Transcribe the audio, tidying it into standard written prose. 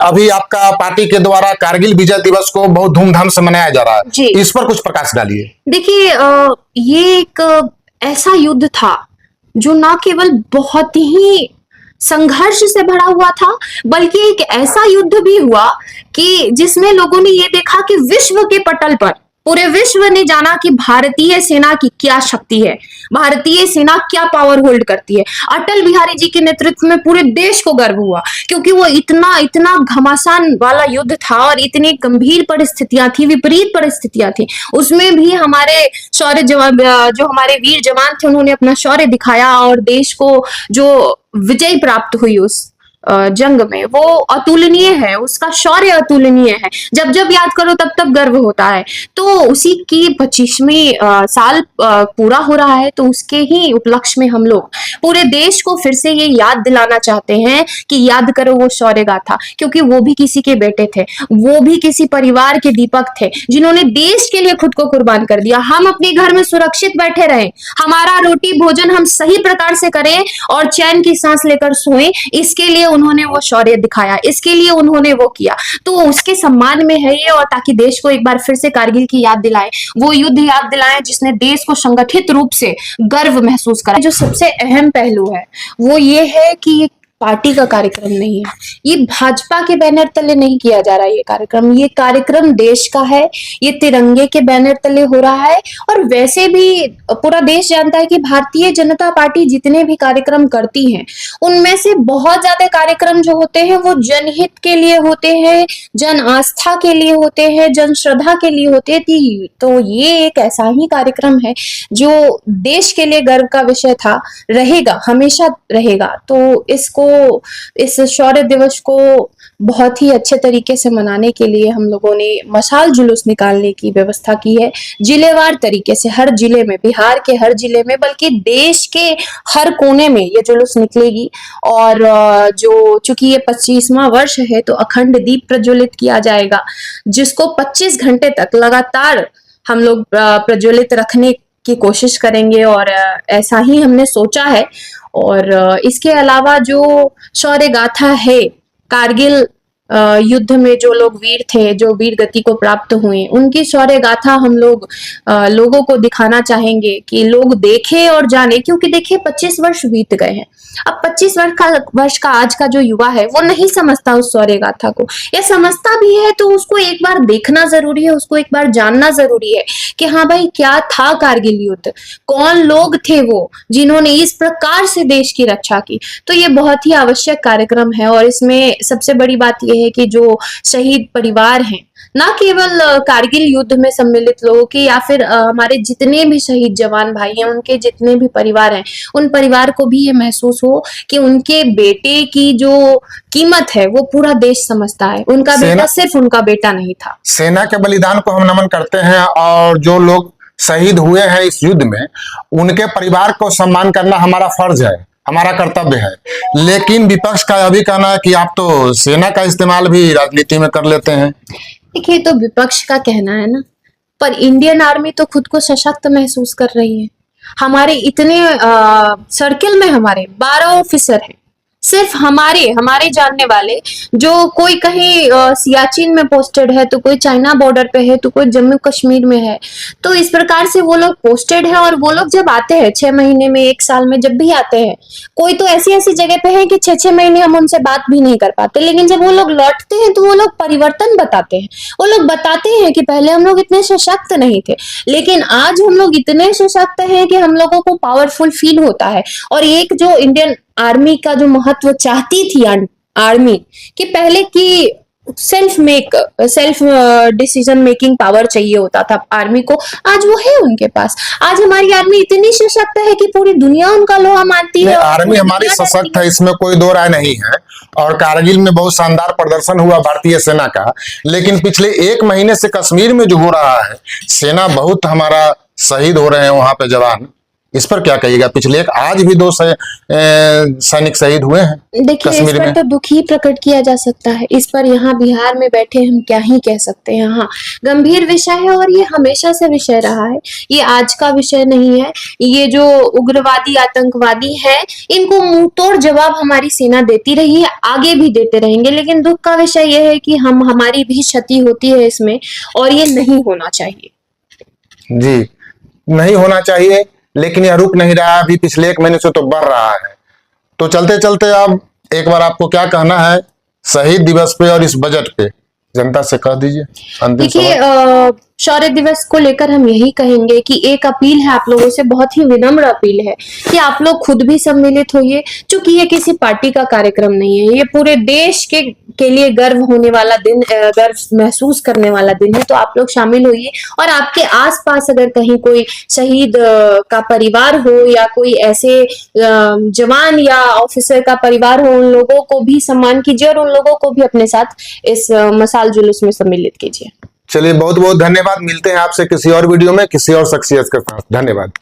अभी आपका पार्टी के द्वारा कारगिल विजय दिवस को बहुत धूमधाम से मनाया जा रहा जी। है, इस पर कुछ प्रकाश डालिए। देखिए, ये एक ऐसा युद्ध था जो ना केवल बहुत ही संघर्ष से भरा हुआ था, बल्कि एक ऐसा युद्ध भी हुआ कि जिसमें लोगों ने ये देखा कि विश्व के पटल पर पूरे विश्व ने जाना कि भारतीय सेना की क्या शक्ति है, भारतीय सेना क्या पावर होल्ड करती है। अटल बिहारी जी के नेतृत्व में पूरे देश को गर्व हुआ, क्योंकि वो इतना इतना घमासान वाला युद्ध था और इतनी गंभीर परिस्थितियां थी, विपरीत परिस्थितियां थी। उसमें भी हमारे शौर्य जवान, जो हमारे वीर जवान थे, उन्होंने अपना शौर्य दिखाया और देश को जो विजय प्राप्त हुई उस जंग में, वो अतुलनीय है, उसका शौर्य अतुलनीय है। जब जब याद करो तब तब गर्व होता है। तो उसी की 25वीं साल पूरा हो रहा है, तो उसके ही उपलक्ष्य में हम लोग पूरे देश को फिर से ये याद दिलाना चाहते हैं कि याद करो वो शौर्य गाथा, क्योंकि वो भी किसी के बेटे थे, वो भी किसी परिवार के दीपक थे, जिन्होंने देश के लिए खुद को कुर्बान कर दिया। हम अपने घर में सुरक्षित बैठे रहें, हमारा रोटी भोजन हम सही प्रकार से करें और चैन की सांस लेकर सोएं, इसके लिए उन्होंने वो शौर्य दिखाया, इसके लिए उन्होंने वो किया। तो उसके सम्मान में है ये, और ताकि देश को एक बार फिर से कारगिल की याद दिलाएं, वो युद्ध याद दिलाएं जिसने देश को संगठित रूप से गर्व महसूस करा। जो सबसे अहम पहलू है वो ये है कि पार्टी का कार्यक्रम नहीं है, ये भाजपा के बैनर तले नहीं किया जा रहा है। ये कार्यक्रम देश का है, ये तिरंगे के बैनर तले हो रहा है। और वैसे भी पूरा देश जानता है कि भारतीय जनता पार्टी जितने भी कार्यक्रम करती है, उनमें से बहुत ज्यादा कार्यक्रम जो होते हैं वो जनहित के लिए होते हैं, जन आस्था के लिए होते हैं, जन श्रद्धा के लिए होते हैं। तो ये एक ऐसा ही कार्यक्रम है जो देश के लिए गर्व का विषय था, रहेगा, हमेशा रहेगा। तो इस शौर्य दिवस को बहुत ही अच्छे तरीके से मनाने के लिए हम लोगों ने मशाल जुलूस निकालने की व्यवस्था की है, जिलेवार तरीके से हर जिले में, बिहार के हर जिले में, बल्कि देश के हर कोने में ये जुलूस निकलेगी। और जो चूंकि ये 25वां वर्ष है, तो अखंड दीप प्रज्वलित किया जाएगा, जिसको 25 घंटे तक लगातार हम लोग प्रज्वलित रखने की कोशिश करेंगे, और ऐसा ही हमने सोचा है। और इसके अलावा जो शौर्य गाथा है, कारगिल युद्ध में जो लोग वीर थे, जो वीर गति को प्राप्त हुए, उनकी शौर्य गाथा हम लोग लोगों को दिखाना चाहेंगे कि लोग देखें और जाने। क्योंकि देखिए 25 वर्ष बीत गए हैं, अब 25 वर्ष का आज का जो युवा है वो नहीं समझता उस शौर्य गाथा को, या समझता भी है तो उसको एक बार देखना जरूरी है, उसको एक बार जानना जरूरी है कि हाँ भाई क्या था कारगिल युद्ध, कौन लोग थे वो जिन्होंने इस प्रकार से देश की रक्षा की। तो ये बहुत ही आवश्यक कार्यक्रम है, और इसमें सबसे बड़ी बात यह है कि जो शहीद परिवार हैं, ना केवल कारगिल युद्ध में सम्मिलित लोगों की, या फिर हमारे जितने भी शहीद जवान भाई हैं, उनके जितने भी परिवार हैं, उन परिवार को भी ये महसूस हो कि उनके बेटे की जो कीमत है वो पूरा देश समझता है, उनका बेटा सिर्फ उनका बेटा नहीं था। सेना के बलिदान को हम नमन करते हैं, और जो लोग शहीद हुए हैं इस युद्ध में, उनके परिवार को सम्मान करना हमारा फर्ज है, हमारा कर्तव्य है। लेकिन विपक्ष का यह भी कहना है कि आप तो सेना का इस्तेमाल भी राजनीति में कर लेते हैं। देखिए, तो विपक्ष का कहना है ना, पर इंडियन आर्मी तो खुद को सशक्त महसूस कर रही है। हमारे इतने सर्किल में हमारे 12 ऑफिसर हैं, सिर्फ हमारे जानने वाले, जो कोई कहीं सियाचिन में पोस्टेड है, तो कोई चाइना बॉर्डर पे है, तो कोई जम्मू कश्मीर में है। तो इस प्रकार से वो लोग पोस्टेड है, और वो लोग जब आते हैं 6 महीने में, 1 साल में जब भी आते हैं, कोई तो ऐसी जगह पे है कि 6-6 महीने हम उनसे बात भी नहीं कर पाते। लेकिन जब वो लोग लौटते हैं तो वो लोग परिवर्तन बताते हैं, वो लोग बताते हैं कि पहले हम लोग इतने सशक्त नहीं थे, लेकिन आज हम लोग इतने सशक्त हैं कि हम लोगों को पावरफुल फील होता है। और एक जो इंडियन आर्मी का जो महत्व चाहती थी आर्मी, कि पहले की सेल्फ डिसीजन मेकिंग पावर चाहिए होता था आर्मी को, आज वो है उनके पास। आज हमारी आर्मी इतनी सशक्त है कि पूरी दुनिया उनका लोहा मानती है। आर्मी हमारी सशक्त है, इसमें कोई दो राय नहीं है, और कारगिल में बहुत शानदार प्रदर्शन हुआ भारतीय सेना का। लेकिन पिछले 1 महीने से कश्मीर में जो हो रहा है, सेना बहुत हमारा शहीद हो रहे हैं वहां पे जवान, इस पर क्या कहिएगा? आज भी 2 सैनिक शहीद हुए हैं देखिए, इस कश्मीर पर में। तो दुख ही प्रकट किया जा सकता है। इस पर यहाँ बिहार में बैठे हम क्या ही कह सकते हैं। हाँ, गंभीर विषय है और ये हमेशा से विषय रहा है, ये आज का विषय नहीं है। ये जो उग्रवादी आतंकवादी है, इनको मुंह तोड़ जवाब हमारी सेना देती रही है, आगे भी देते रहेंगे। लेकिन दुख का विषय ये है कि हमारी भी क्षति होती है इसमें, और ये नहीं होना चाहिए। जी, नहीं होना चाहिए, लेकिन यह रुक नहीं रहा है। अभी पिछले 1 महीने से तो बढ़ रहा है। तो चलते चलते अब एक बार आपको क्या कहना है शहीद दिवस पे और इस बजट पे, जनता से कह दीजिए अंतिम देखिए, सवाल। शौर्य दिवस को लेकर हम यही कहेंगे कि एक अपील है आप लोगों से, बहुत ही विनम्र अपील है कि आप लोग खुद भी सम्मिलित होइए। क्योंकि ये किसी पार्टी का कार्यक्रम नहीं है, ये पूरे देश के लिए गर्व होने वाला दिन, गर्व महसूस करने वाला दिन है। तो आप लोग शामिल होइए, और आपके आसपास अगर कहीं कोई शहीद का परिवार हो या कोई ऐसे जवान या ऑफिसर का परिवार हो, उन लोगों को भी सम्मान कीजिए और उन लोगों को भी अपने साथ इस मशाल जुलूस में सम्मिलित कीजिए। चलिए, बहुत बहुत धन्यवाद। मिलते हैं आपसे किसी और वीडियो में किसी और शख्सियत के साथ। धन्यवाद।